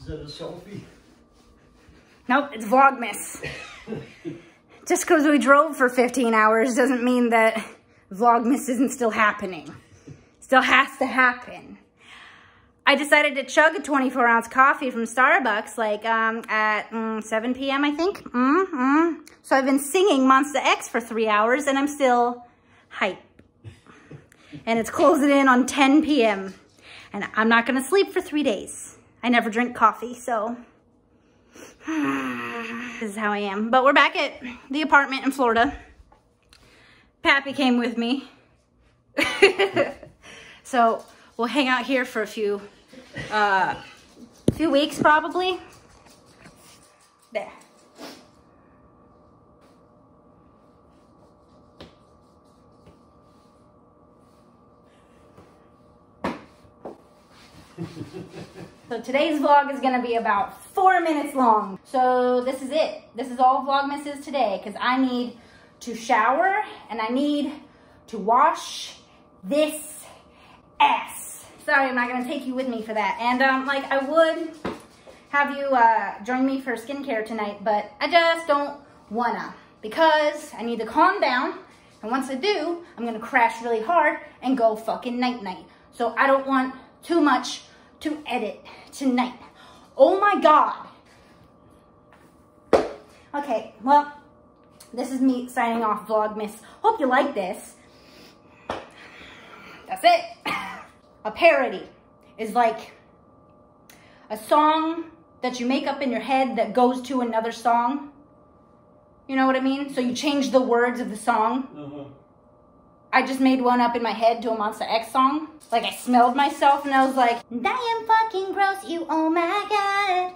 Is that a selfie? Nope, it's Vlogmas. Just because we drove for 15 hours doesn't mean that Vlogmas isn't still happening. Still has to happen. I decided to chug a 24-ounce coffee from Starbucks like at 7 p.m. I think. So I've been singing Monsta X for 3 hours and I'm still hype. And it's closing in on 10 p.m. And I'm not gonna sleep for 3 days. I never drink coffee, so this is how I am. But we're back at the apartment in Florida. Pappy came with me. So we'll hang out here for a few weeks probably. There. So today's vlog is gonna be about 4 minutes long. So this is it. This is all Vlogmas is today because I need to shower and I need to wash this ass. Sorry, I'm not gonna take you with me for that. And like I would have you join me for skincare tonight, but I just don't wanna because I need to calm down. And once I do, I'm gonna crash really hard and go fucking night-night. So I don't want too much to edit tonight. Oh my God. Okay, well, this is me signing off Vlogmas. Hope you like this. That's it. A parody is like a song that you make up in your head that goes to another song. You know what I mean? So you change the words of the song. I just made one up in my head to a Monsta X song. Like I smelled myself and I was like, I am fucking gross, you, oh my God.